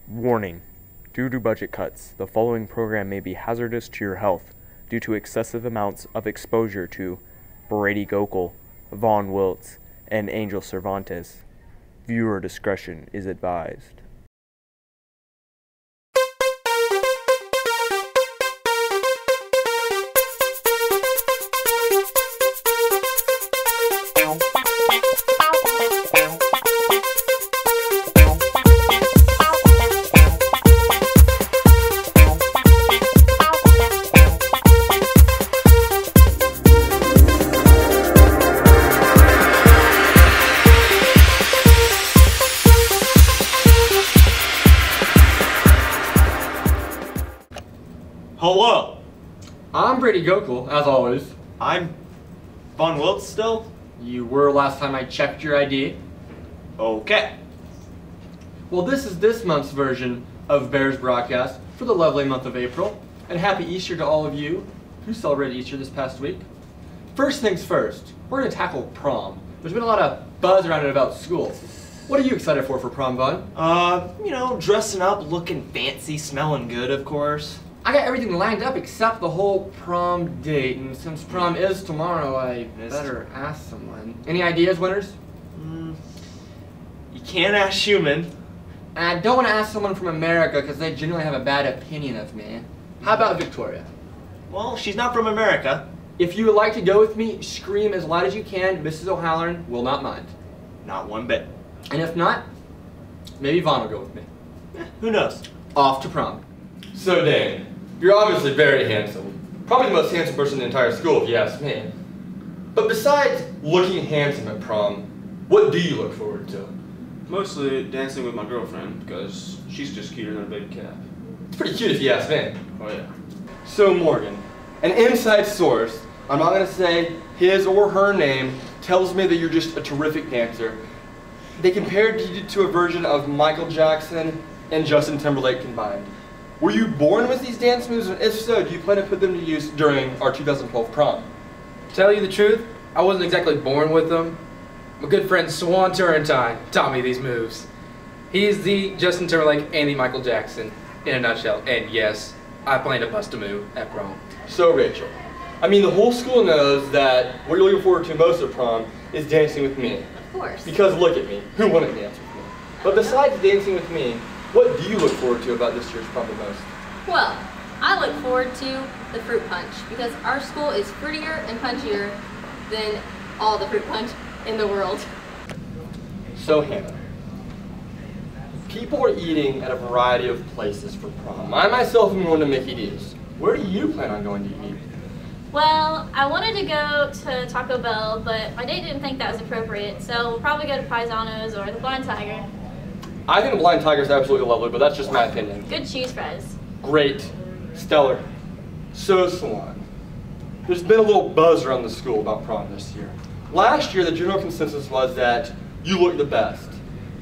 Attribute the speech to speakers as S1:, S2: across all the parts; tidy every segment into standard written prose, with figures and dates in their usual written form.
S1: Warning: due to budget cuts, the following program may be hazardous to your health due to excessive amounts of exposure to Brady Gokul, Vaughn Wiltz, and Angel Cervantes. Viewer discretion is advised.
S2: Hello!
S3: I'm Brady Gokul, as always.
S2: I'm Vaughn Wiltz still?
S3: You were last time I checked your ID.
S2: Okay.
S3: Well, this is this month's version of Bears broadcast for the lovely month of April. And happy Easter to all of you who celebrated Easter this past week. First things first, we're going to tackle prom. There's been a lot of buzz around it about school. What are you excited for prom, Vaughn?
S2: Dressing up, looking fancy, smelling good, of course.
S3: I got everything lined up except the whole prom date, and since prom is tomorrow, I better ask someone. Any ideas, winners?
S2: You can't ask Schumann.
S3: And I don't want to ask someone from America because they generally have a bad opinion of me. How about Victoria?
S2: Well, she's not from America.
S3: If you would like to go with me, scream as loud as you can. Mrs. O'Halloran will not mind.
S2: Not one bit.
S3: And if not, maybe Vaughn will go with me.
S2: Who knows?
S3: Off to prom. So Dane, you're obviously very handsome. Probably the most handsome person in the entire school, if you ask me. But besides looking handsome at prom, what do you look forward to?
S4: Mostly dancing with my girlfriend, because she's just cuter than a baby cat.
S3: It's pretty cute if you ask me.
S4: Oh yeah.
S3: So Morgan, an inside source, I'm not going to say his or her name, tells me that you're just a terrific dancer. They compared you to a version of Michael Jackson and Justin Timberlake combined. Were you born with these dance moves, and if so, do you plan to put them to use during our 2012 prom?
S5: Tell you the truth, I wasn't exactly born with them. My good friend Swan Turrentine taught me these moves. He is the Justin Timberlake and the Michael Jackson in a nutshell. And yes, I plan to bust a move at prom.
S3: So Rachel, the whole school knows that what you're looking forward to most at prom is dancing with me.
S6: Of course.
S3: Because look at me, who wouldn't dance with me? But besides dancing with me, what do you look forward to about this year's prom the most?
S6: Well, I look forward to the fruit punch because our school is fruitier and punchier than all the fruit punch in the world.
S3: So Hannah, people are eating at a variety of places for prom. I myself am going to Mickey D's. Where do you plan on going to eat?
S6: Well, I wanted to go to Taco Bell, but my date didn't think that was appropriate, so we'll probably go to Paisanos or the Blind Tiger.
S3: I think the Blind Tiger is absolutely lovely, but that's just my opinion.
S6: Good cheese fries.
S3: Great. Stellar. So Swan, there's been a little buzz around the school about prom this year. Last year, the general consensus was that you looked the best.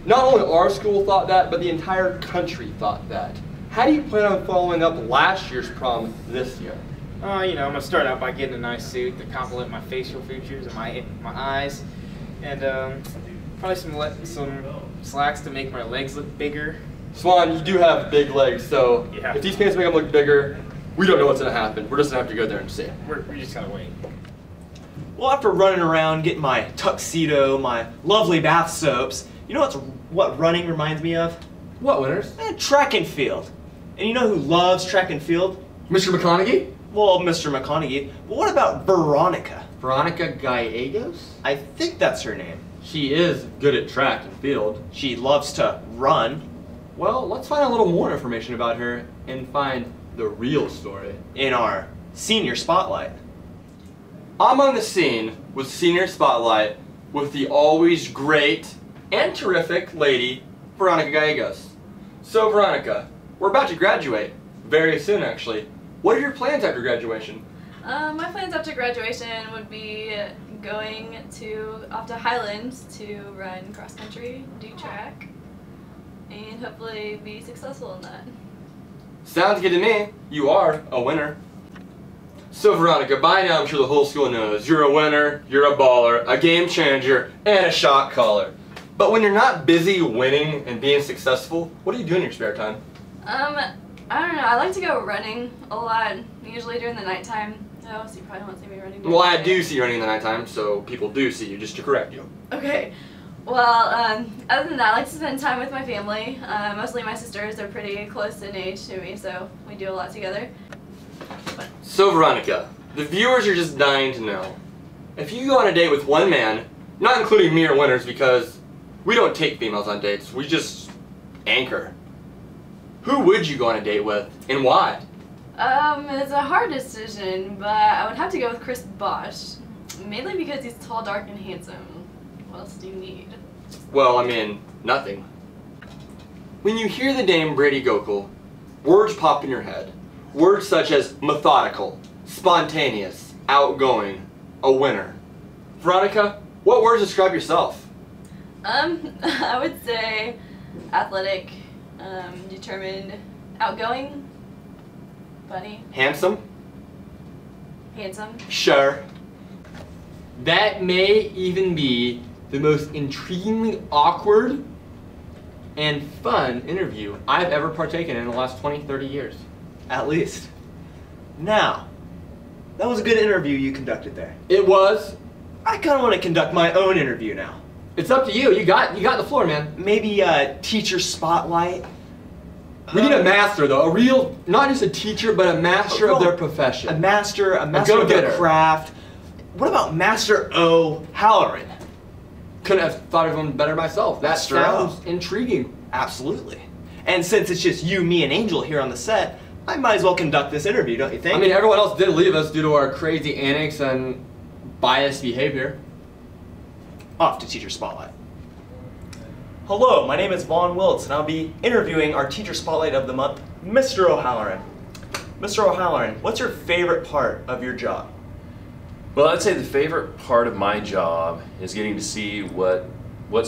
S3: Not only our school thought that, but the entire country thought that. How do you plan on following up last year's prom this year?
S7: I'm gonna start out by getting a nice suit to complement my facial features and my eyes, and probably some slacks to make my legs look bigger.
S3: Swan, you do have big legs, so
S7: Yeah.
S3: if these pants make them look bigger, we don't know what's gonna happen. We're just gonna have to go there and see.
S7: We're just gonna wait.
S2: Well, after running around, getting my tuxedo, my lovely bath soaps, you know what running reminds me of?
S3: What, winners?
S2: Track and field. And you know who loves track and field?
S3: Mr. McConaughey?
S2: Well, Mr. McConaughey. But what about Veronica?
S3: Veronica Gallegos?
S2: I think that's her name.
S3: She is good at track and field.
S2: She loves to run.
S3: Well, let's find a little more information about her and find the real story.
S2: In our senior spotlight.
S3: I'm on the scene with Senior Spotlight with the always great and terrific lady, Veronica Gallegos. So Veronica, we're about to graduate. Very soon, actually. What are your plans after graduation?
S8: My plans after graduation would be going off to Highlands to run cross country, do track, and hopefully be successful in that.
S3: Sounds good to me. You are a winner. So Veronica, by now I'm sure the whole school knows you're a winner, you're a baller, a game changer, and a shot caller. But when you're not busy winning and being successful, what do you do in your spare time?
S8: I don't know. I like to go running a lot, usually during the nighttime. Oh, so you probably won't see me running.
S3: Well, I do see you running in the nighttime, so people do see you, just to correct you.
S8: Okay. Well, other than that, I like to spend time with my family. Mostly my sisters. They're pretty close in age to me, so we do a lot together.
S3: So, Veronica, the viewers are just dying to know. If you go on a date with one man, not including me or Winners, because we don't take females on dates, we just anchor. Who would you go on a date with, and why?
S8: It's a hard decision, but I would have to go with Chris Bosch. Mainly because he's tall, dark, and handsome. What else do you need?
S3: Well, I mean, nothing. When you hear the name Brady Gokul, words pop in your head. Words such as methodical, spontaneous, outgoing, a winner. Veronica, what words describe yourself?
S8: I would say athletic, determined, outgoing, funny,
S3: Handsome?
S8: handsome.
S3: Sure. That may even be the most intriguingly awkward and fun interview I've ever partaken in the last 20, 30 years.
S2: At least. Now, that was a good interview you conducted there.
S3: It was.
S2: I kind of want to conduct my own interview now.
S3: It's up to you. You got the floor, man.
S2: Maybe a teacher spotlight.
S3: We need a master, though. A real, not just a teacher, but a master of their profession.
S2: A master of their
S3: go-getter.
S2: craft. What about Master O'Halloran?
S3: Couldn't have thought of one better myself. That
S2: Master
S3: sounds intriguing.
S2: Absolutely. And since it's just you, me, and Angel here on the set, I might as well conduct this interview, don't you think?
S3: I mean, everyone else did leave us due to our crazy antics and biased behavior.
S2: Off to Teacher Spotlight. Hello, my name is Vaughn Wiltz, and I'll be interviewing our Teacher Spotlight of the month, Mr. O'Halloran. Mr. O'Halloran, what's your favorite part of your job?
S9: Well, I'd say the favorite part of my job is getting to see what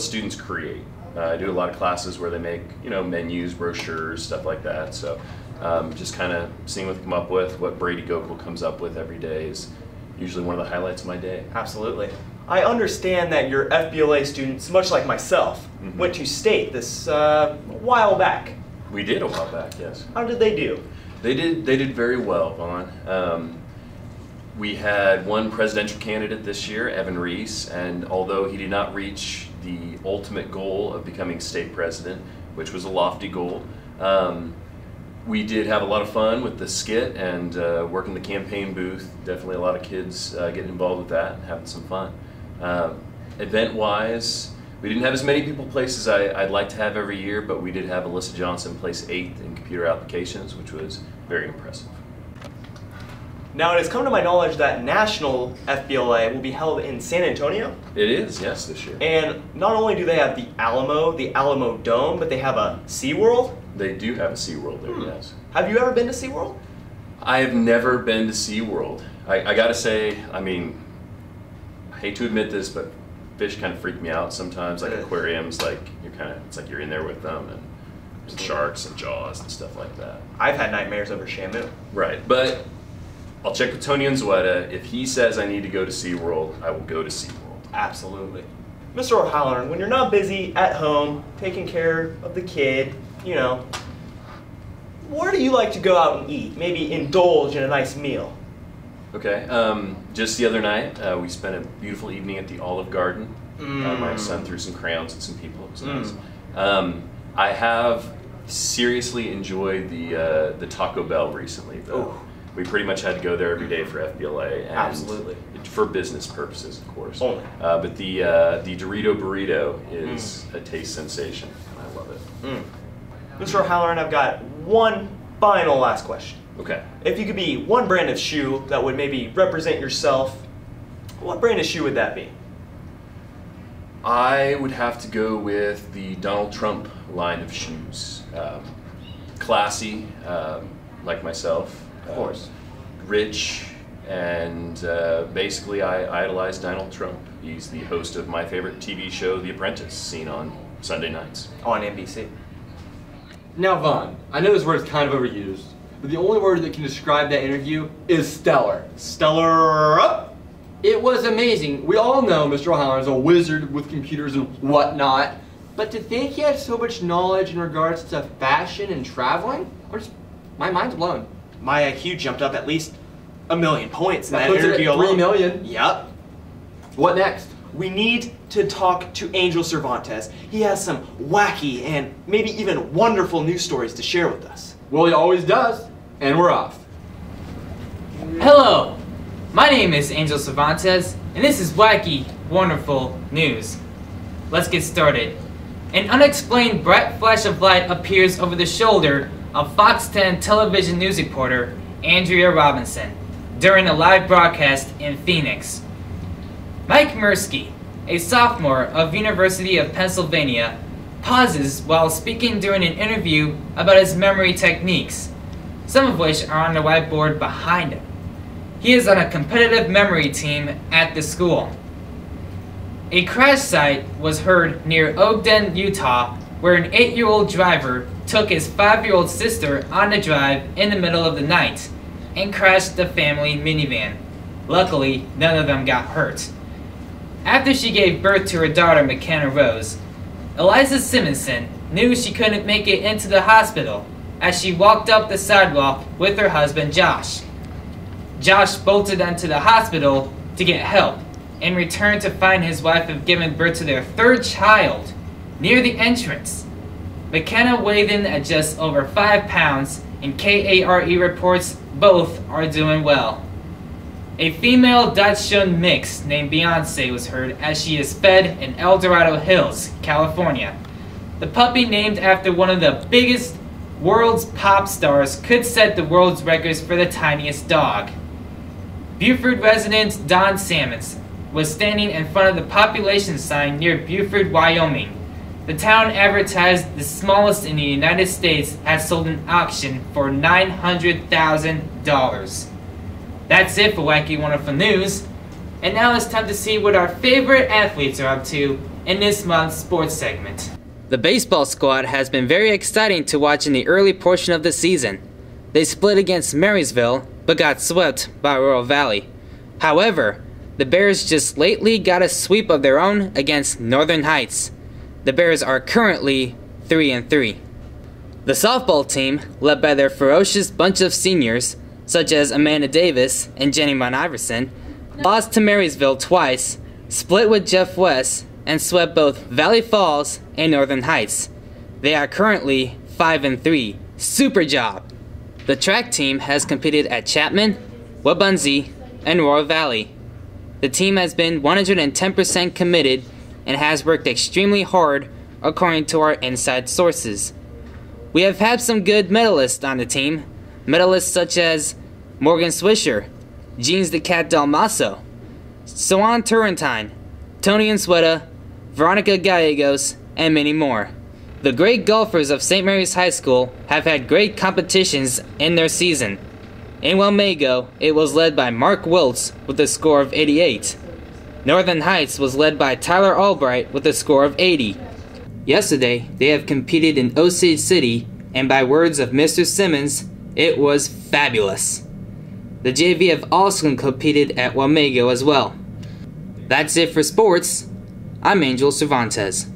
S9: students create. I do a lot of classes where they make, menus, brochures, stuff like that. So just kind of seeing what they come up with, what Brady Gokul comes up with every day is usually one of the highlights of my day.
S2: Absolutely. I understand that your FBLA students, much like myself,
S9: Mm-hmm.
S2: went to state this a while back.
S9: We did a while back, yes.
S2: How did they do?
S9: They did very well, Vaughn. We had one presidential candidate this year, Evan Reese, and although he did not reach the ultimate goal of becoming state president, which was a lofty goal, we did have a lot of fun with the skit and working the campaign booth. Definitely a lot of kids getting involved with that and having some fun. Event-wise, we didn't have as many people place as I'd like to have every year, but we did have Alyssa Johnson place 8th in computer applications, which was very impressive.
S2: Now, it has come to my knowledge that National FBLA will be held in San Antonio.
S9: It is, yes, this year.
S2: And not only do they have the Alamo Dome, but they have a SeaWorld.
S9: They do have a SeaWorld there, yes.
S2: Have you ever been to SeaWorld?
S9: I have never been to SeaWorld. I gotta say, I mean, I hate to admit this, but fish kind of freak me out sometimes, like aquariums, like it's like you're in there with them, and there's sharks and jaws and stuff like that.
S2: I've had nightmares over Shamu.
S9: Right, but I'll check with Tony Unzueta. If he says I need to go to SeaWorld, I will go to SeaWorld.
S2: Absolutely. Mr. O'Halloran, when you're not busy at home, taking care of the kid, where do you like to go out and eat? Maybe indulge in a nice meal.
S9: Okay, just the other night, we spent a beautiful evening at the Olive Garden. My son threw some crayons at some people. It was nice. I have seriously enjoyed the Taco Bell recently, though.
S2: Ooh.
S9: We pretty much had to go there every day for FBLA. And
S2: Absolutely.
S9: For business purposes, of course.
S2: Only.
S9: But the Dorito burrito is a taste sensation. I love it.
S2: Mr. O'Halloran, I've got one final last question.
S9: Okay.
S2: If you could be one brand of shoe that would maybe represent yourself, what brand of shoe would that be?
S9: I would have to go with the Donald Trump line of shoes. Classy, like myself.
S2: Of course.
S9: Rich, and basically I idolize Donald Trump. He's the host of my favorite TV show, The Apprentice, seen on Sunday nights.
S2: On NBC.
S3: Now, Vaughn, I know this word is kind of overused, but the only word that can describe that interview is stellar.
S2: Stellar up.
S3: It was amazing. We all know Mr. O'Halloran is a wizard with computers and whatnot, but to think he had so much knowledge in regards to fashion and traveling, my mind's blown.
S2: My IQ jumped up at least 1 million points in
S3: That
S2: that
S3: puts it at
S2: interview
S3: 3
S2: alone.
S3: million.
S2: Yep.
S3: What next?
S2: We need to talk to Angel Cervantes. He has some wacky and maybe even wonderful news stories to share with us.
S3: Well, he always does, and we're off.
S10: Hello, my name is Angel Cervantes, and this is wacky, wonderful news. Let's get started. An unexplained bright flash of light appears over the shoulder of Fox 10 television news reporter Andrea Robinson during a live broadcast in Phoenix. Mike Mirsky, a sophomore of University of Pennsylvania, pauses while speaking during an interview about his memory techniques, some of which are on the whiteboard behind him. He is on a competitive memory team at the school. A crash site was heard near Ogden, Utah, where an 8-year-old driver took his 5-year-old sister on the drive in the middle of the night and crashed the family minivan. Luckily, none of them got hurt. After she gave birth to her daughter, McKenna Rose, Eliza Simonson knew she couldn't make it into the hospital as she walked up the sidewalk with her husband, Josh. Josh bolted onto the hospital to get help and returned to find his wife had given birth to their 3rd child near the entrance. McKenna weighed in at just over 5 pounds, and KARE reports both are doing well. A female Dachshund mix named Beyonce was heard as she is fed in El Dorado Hills, California. The puppy, named after one of the biggest world's pop stars, could set the world's records for the tiniest dog. Buford resident Don Sammons was standing in front of the population sign near Buford, Wyoming. The town, advertised the smallest in the United States, has sold an auction for $900,000. That's it for Wacky Wonderful News. And now it's time to see what our favorite athletes are up to in this month's sports segment. The baseball squad has been very exciting to watch in the early portion of the season. They split against Marysville, but got swept by Royal Valley. However, the Bears just lately got a sweep of their own against Northern Heights. The Bears are currently 3-3. The softball team, led by their ferocious bunch of seniors, such as Amanda Davis and Jenny Von Iverson, lost to Marysville twice, split with Jeff West, and swept both Valley Falls and Northern Heights. They are currently 5-3. Super job! The track team has competed at Chapman, Wabaunsee, and Royal Valley. The team has been 110% committed and has worked extremely hard according to our inside sources. We have had some good medalists on the team, medalists such as Morgan Swisher, Jeans the Cat Dalmaso, Swan Turrentine, Tony Ansueta, Veronica Gallegos, and many more. The great golfers of St. Mary's High School have had great competitions in their season. In Wamego, it was led by Mark Wiltz with a score of 88. Northern Heights was led by Tyler Albright with a score of 80. Yesterday, they have competed in Osage City, and by words of Mr. Simmons, it was fabulous. The JV have also competed at Wamego as well. That's it for sports. I'm Angel Cervantes.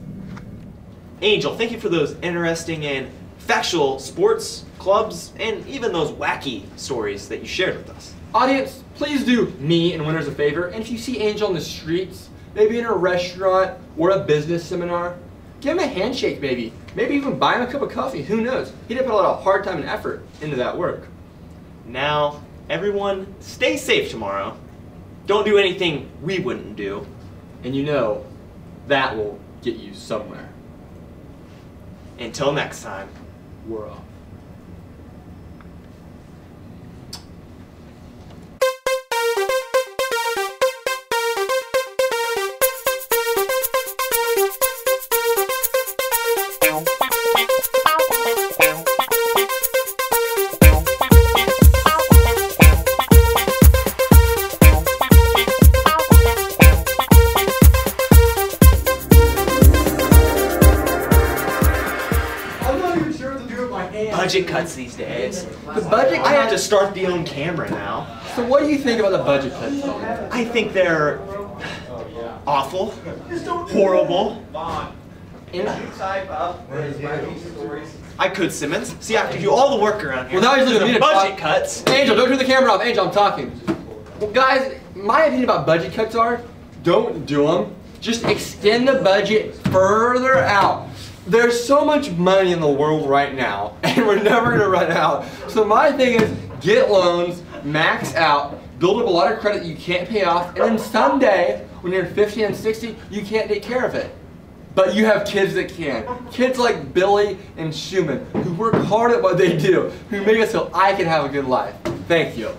S2: Angel, thank you for those interesting and factual sports, clubs, and even those wacky stories that you shared with us.
S3: Audience, please do me and winners a favor, and if you see Angel in the streets, maybe in a restaurant or a business seminar, give him a handshake maybe even buy him a cup of coffee, who knows? He did put a lot of hard time and effort into that work.
S2: Now, everyone, stay safe tomorrow. Don't do anything we wouldn't do.
S3: And you know, that will get you somewhere.
S2: Until next time,
S3: we're off.
S2: budget cuts these days.
S3: The budget
S2: I have to
S3: cuts.
S2: start the on camera now.
S3: So what do you think about the budget cuts, Tony?
S2: I think they're awful, horrible. I could, Simmons. See, I have to do all the work around here.
S3: Well, now he's looking at me to
S2: budget
S3: talk.
S2: cuts.
S3: Angel, don't turn the camera off. Angel, I'm talking. Well, guys, my opinion about budget cuts are, don't do them. Just extend the budget further out. There's so much money in the world right now, and we're never gonna run out. So my thing is, get loans, max out, build up a lot of credit that you can't pay off, and then someday, when you're 50 and 60, you can't take care of it. But you have kids that can. Kids like Billy and Schumann, who work hard at what they do, who make it so I can have a good life. Thank you.